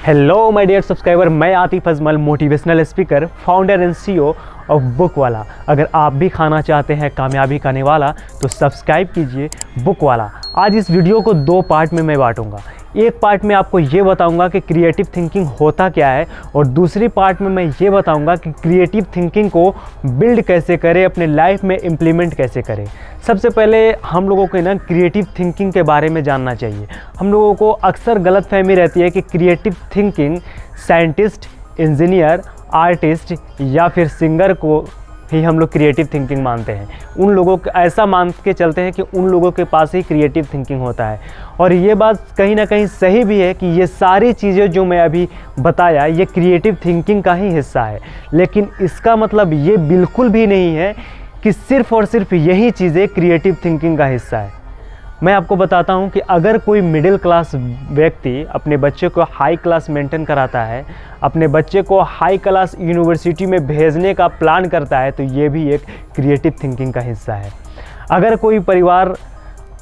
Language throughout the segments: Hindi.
हेलो माय डियर सब्सक्राइबर, मैं Atif Ajmal, motivational speaker, founder and CEO of book वाला। अगर आप भी खाना चाहते हैं कामयाबी खाने वाला तो सब्सक्राइब कीजिए बुक वाला। आज इस वीडियो को दो पार्ट में मैं बांटूंगा। एक पार्ट में आपको ये बताऊंगा कि क्रिएटिव थिंकिंग होता क्या है, और दूसरी पार्ट में मैं ये बताऊंगा कि क्रिएटिव थिंकिंग को बिल्ड कैसे करें, अपने लाइफ में इम्प्लीमेंट कैसे करें। सबसे पहले हम लोगों को ना क्रिएटिव थिंकिंग के बारे में जानना चाहिए। हम लोगों को अक्सर गलतफहमी रहती है कि creative thinking scientist, engineer, artist या फिर सिंगर को ही हम लोग क्रिएटिव थिंकिंग मानते हैं। उन लोगों को ऐसा मान के चलते हैं कि उन लोगों के पास ही क्रिएटिव थिंकिंग होता है, और ये बात कहीं ना कहीं सही भी है कि ये सारी चीज़ें जो मैं अभी बताया ये क्रिएटिव थिंकिंग का ही हिस्सा है। लेकिन इसका मतलब ये बिल्कुल भी नहीं है कि सिर्फ़ और सिर्फ यही चीज़ें क्रिएटिव थिंकिंग का हिस्सा है। मैं आपको बताता हूं कि अगर कोई मिडिल क्लास व्यक्ति अपने बच्चे को हाई क्लास मेंटेन कराता है, अपने बच्चे को हाई क्लास यूनिवर्सिटी में भेजने का प्लान करता है, तो ये भी एक क्रिएटिव थिंकिंग का हिस्सा है। अगर कोई परिवार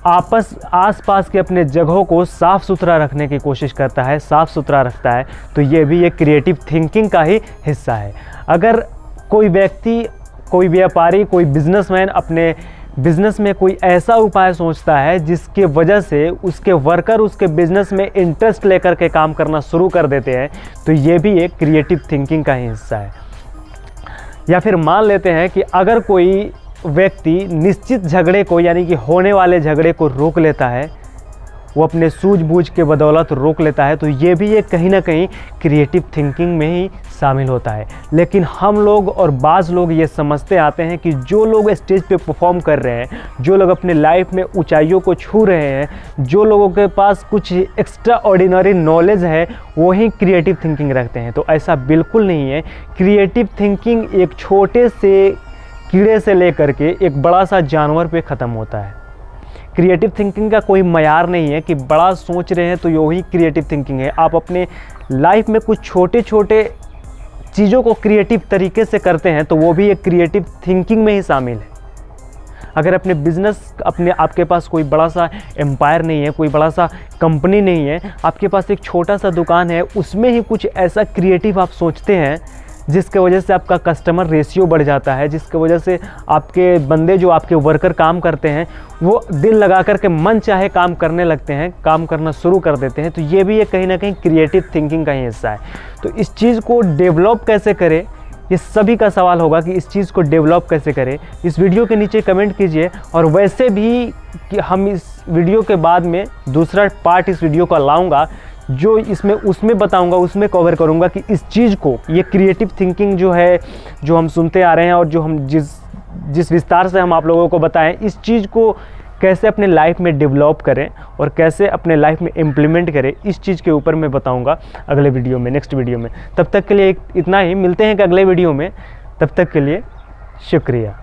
आस-पास के अपने जगहों को साफ़ सुथरा रखने की कोशिश करता है, साफ़ सुथरा रखता है, तो ये भी एक क्रिएटिव थिंकिंग का ही हिस्सा है। अगर कोई व्यक्ति, कोई व्यापारी, कोई बिजनेसमैन अपने बिज़नेस में कोई ऐसा उपाय सोचता है जिसके वजह से उसके वर्कर उसके बिज़नेस में इंटरेस्ट लेकर के काम करना शुरू कर देते हैं, तो ये भी एक क्रिएटिव थिंकिंग का ही हिस्सा है। या फिर मान लेते हैं कि अगर कोई व्यक्ति निश्चित झगड़े को, यानी कि होने वाले झगड़े को रोक लेता है, वो अपने सूझबूझ के बदौलत रोक लेता है, तो ये भी एक कहीं ना कहीं क्रिएटिव थिंकिंग में ही शामिल होता है। लेकिन हम लोग और बाज़ लोग ये समझते आते हैं कि जो लोग स्टेज पे परफॉर्म कर रहे हैं, जो लोग अपने लाइफ में ऊंचाइयों को छू रहे हैं, जो लोगों के पास कुछ एक्स्ट्रा ऑर्डिनरी नॉलेज है, वो ही क्रिएटिव थिंकिंग रखते हैं। तो ऐसा बिल्कुल नहीं है। क्रिएटिव थिंकिंग एक छोटे से कीड़े से लेकर के एक बड़ा सा जानवर पे ख़त्म होता है। क्रिएटिव थिंकिंग का कोई मयार नहीं है कि बड़ा सोच रहे हैं तो यही क्रिएटिव थिंकिंग है। आप अपने लाइफ में कुछ छोटे छोटे चीज़ों को क्रिएटिव तरीके से करते हैं तो वो भी एक क्रिएटिव थिंकिंग में ही शामिल है। अगर अपने बिजनेस, आपके पास कोई बड़ा सा एम्पायर नहीं है, कोई बड़ा सा कंपनी नहीं है, आपके पास एक छोटा सा दुकान है, उसमें ही कुछ ऐसा क्रिएटिव आप सोचते हैं जिसके वजह से आपका कस्टमर रेशियो बढ़ जाता है, जिसके वजह से आपके बंदे, जो आपके वर्कर काम करते हैं, वो दिल लगा करके मन चाहे काम करने लगते हैं, काम करना शुरू कर देते हैं, तो ये भी एक कहीं ना कहीं क्रिएटिव थिंकिंग का ही हिस्सा है। तो इस चीज़ को डेवलप कैसे करें, ये सभी का सवाल होगा कि इस चीज़ को डेवलप कैसे करें। इस वीडियो के नीचे कमेंट कीजिए, और वैसे भी कि हम इस वीडियो के बाद में दूसरा पार्ट इस वीडियो का लाऊंगा, जो उसमें बताऊंगा, उसमें कवर करूंगा कि इस चीज़ को, ये क्रिएटिव थिंकिंग जो है, जो हम सुनते आ रहे हैं और जो हम जिस विस्तार से हम आप लोगों को बताएं, इस चीज़ को कैसे अपने लाइफ में डेवलप करें और कैसे अपने लाइफ में इम्प्लीमेंट करें, इस चीज़ के ऊपर मैं बताऊंगा अगले वीडियो में, नेक्स्ट वीडियो में। तब तक के लिए इतना ही, मिलते हैं कि अगले वीडियो में। तब तक के लिए शुक्रिया।